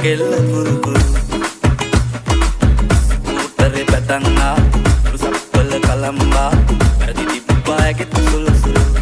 කෙල්ල කුරුකුරු ස්කූටරේ පැතන්නා සුළු සප්පල කලම්බා වැරදි තිබ්බා ඇගෙත් සුළු සුළු